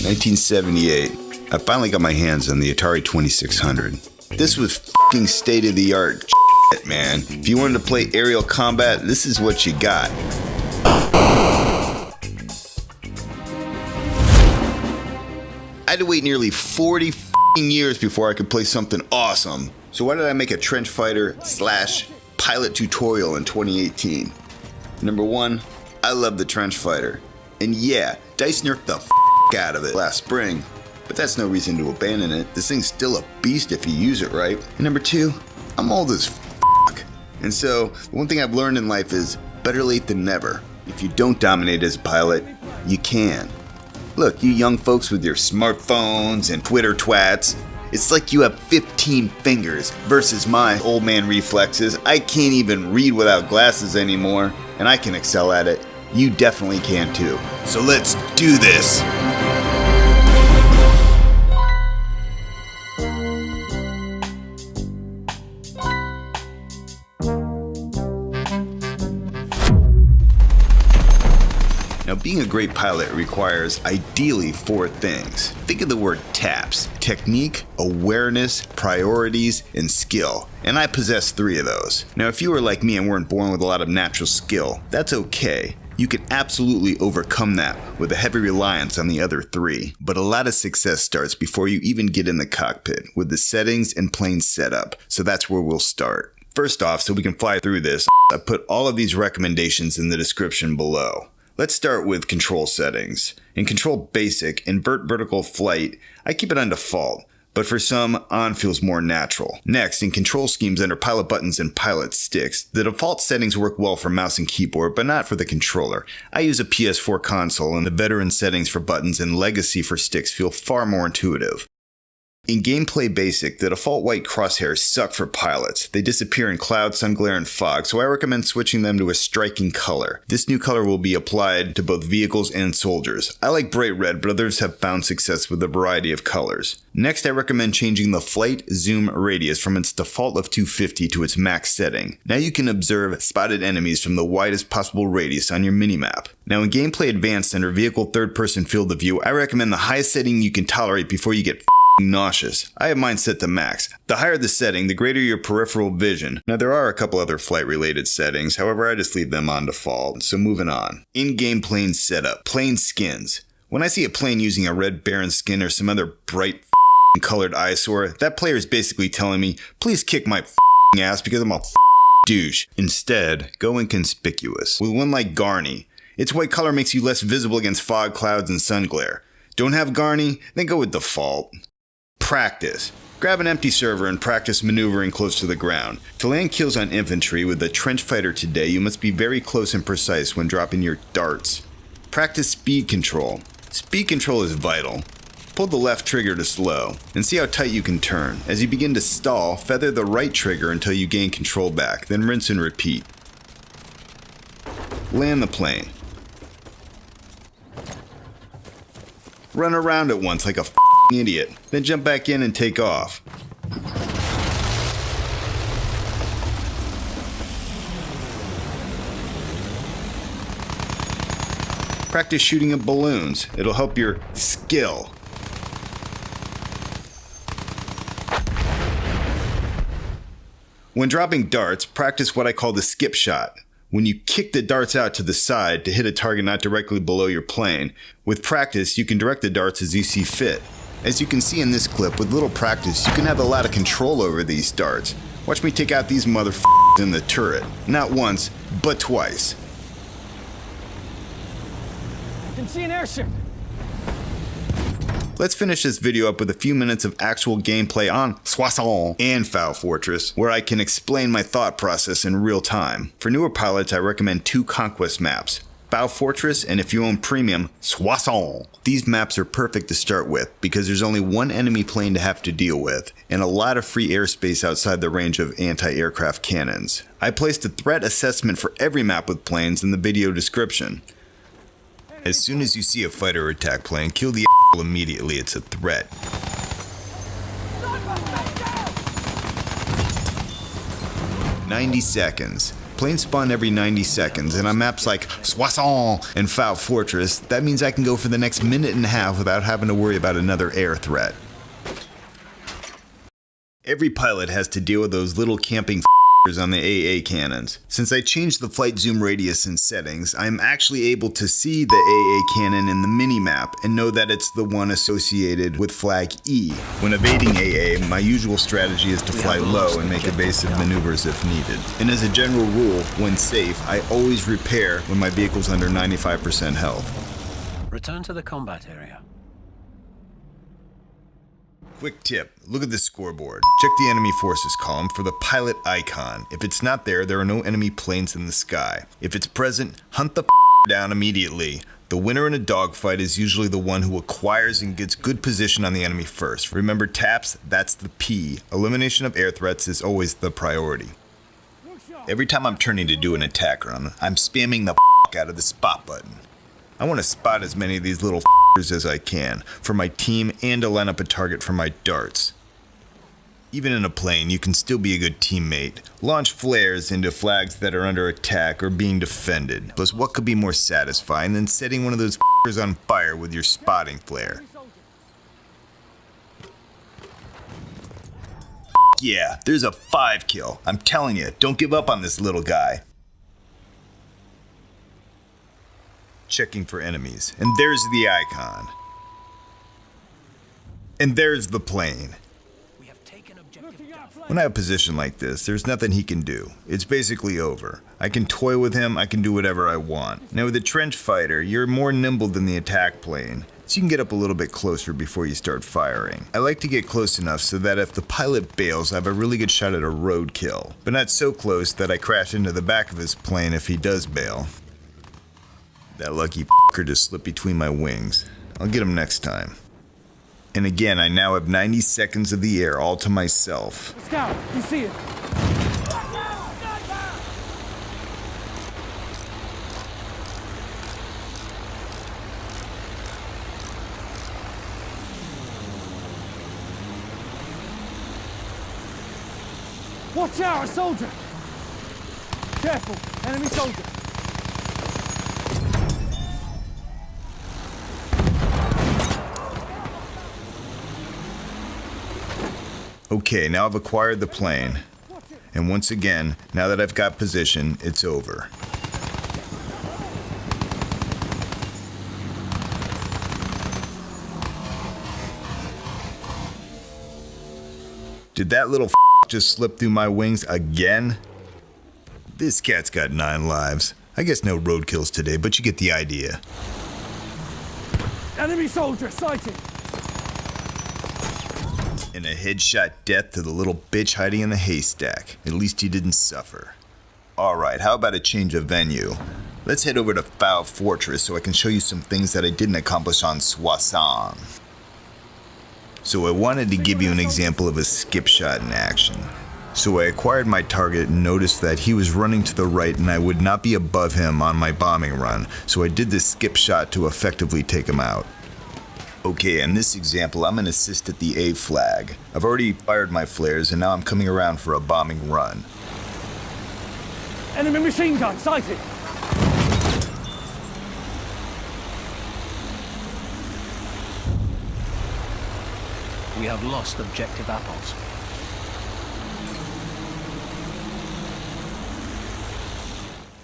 1978, I finally got my hands on the Atari 2600. This was f***ing state-of-the-art shit, man. If you wanted to play aerial combat, this is what you got. I had to wait nearly 40 f***ing years before I could play something awesome. So why did I make a trench fighter / pilot tutorial in 2018? Number one, I love the trench fighter. And yeah, DICE nerfed the f*** out of it last spring, but that's no reason to abandon it. This thing's still a beast if you use it right. And number two, I'm old as f***. And so, one thing I've learned in life is better late than never. If you don't dominate as a pilot, you can. Look, you young folks with your smartphones and Twitter twats, it's like you have 15 fingers versus my old man reflexes. I can't even read without glasses anymore, and I can excel at it. You definitely can too. So let's do this! Now, being a great pilot requires ideally 4 things. Think of the word TAPS: technique, awareness, priorities, and skill. And I possess 3 of those. Now, if you were like me and weren't born with a lot of natural skill, that's okay. You can absolutely overcome that with a heavy reliance on the other 3. But a lot of success starts before you even get in the cockpit, with the settings and plane setup. So that's where we'll start. First off, so we can fly through this, I put all of these recommendations in the description below. Let's start with control settings. In Control Basic, Invert Vertical Flight, I keep it on default, but for some, on feels more natural. Next, in control schemes under Pilot Buttons and Pilot Sticks, the default settings work well for mouse and keyboard, but not for the controller. I use a PS4 console, and the veteran settings for buttons and Legacy for sticks feel far more intuitive. In Gameplay Basic, the default white crosshairs suck for pilots. They disappear in cloud, sun glare, and fog, so I recommend switching them to a striking color. This new color will be applied to both vehicles and soldiers. I like bright red, but others have found success with a variety of colors. Next, I recommend changing the flight zoom radius from its default of 250 to its max setting. Now you can observe spotted enemies from the widest possible radius on your minimap. Now in Gameplay Advanced under Vehicle Third-Person Field of View, I recommend the highest setting you can tolerate before you get nauseous. I have mine set to max. The higher the setting, the greater your peripheral vision. Now there are a couple other flight related settings, however I just leave them on default, so moving on. In-game plane setup, plane skins. When I see a plane using a red Baron skin or some other bright colored eyesore, that player is basically telling me, please kick my ass because I'm a douche. Instead, go inconspicuous. With one like Garni. Its white color makes you less visible against fog, clouds, and sun glare. Don't have Garni? Then go with default. Practice. Grab an empty server and practice maneuvering close to the ground. To land kills on infantry with a trench fighter today, you must be very close and precise when dropping your darts. Practice speed control. Speed control is vital. Pull the left trigger to slow, and see how tight you can turn. As you begin to stall, feather the right trigger until you gain control back, then rinse and repeat. Land the plane. Run around it once like a idiot, then jump back in and take off. Practice shooting at balloons. It'll help your skill. When dropping darts, practice what I call the skip shot. When you kick the darts out to the side to hit a target not directly below your plane. With practice, you can direct the darts as you see fit. As you can see in this clip, with little practice, you can have a lot of control over these darts. Watch me take out these motherfuckers in the turret. Not once, but twice. I can see an airship. Let's finish this video up with a few minutes of actual gameplay on Soissons and Foul Fortress, where I can explain my thought process in real time. For newer pilots, I recommend 2 conquest maps. Foul Fortress, and if you own Premium, Soissons. These maps are perfect to start with because there's only one enemy plane to have to deal with, and a lot of free airspace outside the range of anti-aircraft cannons. I placed a threat assessment for every map with planes in the video description. As soon as you see a fighter or attack plane, kill the immediately, it's a threat. 90 seconds. Planes spawn every 90 seconds, and on maps like Soissons and Foul Fortress, that means I can go for the next minute and a half without having to worry about another air threat. Every pilot has to deal with those little camping on the AA cannons. Since I changed the flight zoom radius in settings, I am actually able to see the AA cannon in the mini-map and know that it's the one associated with flag E. When evading AA, my usual strategy is to fly low and make evasive maneuvers if needed. And as a general rule, when safe, I always repair when my vehicle's under 95% health. Return to the combat area. Quick tip, look at the scoreboard. Check the enemy forces column for the pilot icon. If it's not there, there are no enemy planes in the sky. If it's present, hunt the down immediately. The winner in a dogfight is usually the one who acquires and gets good position on the enemy first. Remember taps, that's the P. Elimination of air threats is always the priority. Every time I'm turning to do an attack run, I'm spamming the out of the spot button. I want to spot as many of these little as I can for my team and to line up a target for my darts. Even in a plane, you can still be a good teammate. Launch flares into flags that are under attack or being defended. Plus, what could be more satisfying than setting one of those on fire with your spotting flare? Yeah, there's a 5 kill. I'm telling you, don't give up on this little guy. Checking for enemies, and there's the icon. And there's the plane. When I have a position like this, there's nothing he can do. It's basically over. I can toy with him, I can do whatever I want. Now with a trench fighter, you're more nimble than the attack plane, so you can get up a little bit closer before you start firing. I like to get close enough so that if the pilot bails, I have a really good shot at a road kill, but not so close that I crash into the back of his plane if he does bail. That lucky f***er just slipped between my wings. I'll get him next time. And again, I now have 90 seconds of the air all to myself. Scout, you see it? Watch out, a soldier! Careful, enemy soldier! Okay, now I've acquired the plane. And once again, now that I've got position, it's over. Did that little just slip through my wings again? This cat's got 9 lives. I guess no roadkills today, but you get the idea. Enemy soldier sighted! And a headshot death to the little bitch hiding in the haystack. At least he didn't suffer. Alright, how about a change of venue? Let's head over to Foul Fortress so I can show you some things that I didn't accomplish on Soissons. So I wanted to give you an example of a skip shot in action. So I acquired my target and noticed that he was running to the right and I would not be above him on my bombing run, so I did this skip shot to effectively take him out. Okay, in this example, I'm going to assist at the A flag. I've already fired my flares and now I'm coming around for a bombing run. Enemy machine gun sighted! We have lost objective apples.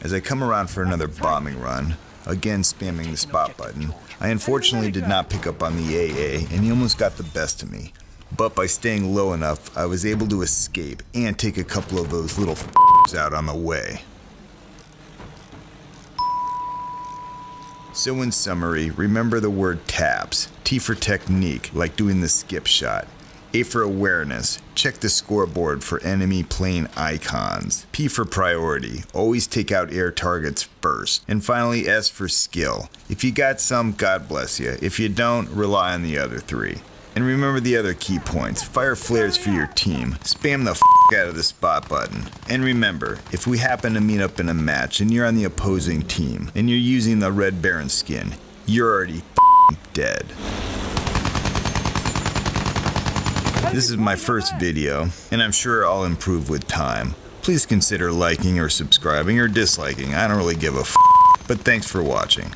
As I come around for another bombing run, again spamming the spot button, I unfortunately did not pick up on the AA and he almost got the best of me. But by staying low enough, I was able to escape and take a couple of those little out on the way. So in summary, remember the word taps. T for technique, like doing the skip shot. A for awareness, check the scoreboard for enemy plane icons. P for priority, always take out air targets first. And finally, S for skill. If you got some, God bless you. If you don't, rely on the other 3. And remember the other key points. Fire flares for your team. Spam the out of the spot button. And remember, if we happen to meet up in a match and you're on the opposing team and you're using the Red Baron skin, you're already dead. This is my first video, and I'm sure I'll improve with time. Please consider liking or subscribing or disliking. I don't really give a f. But thanks for watching.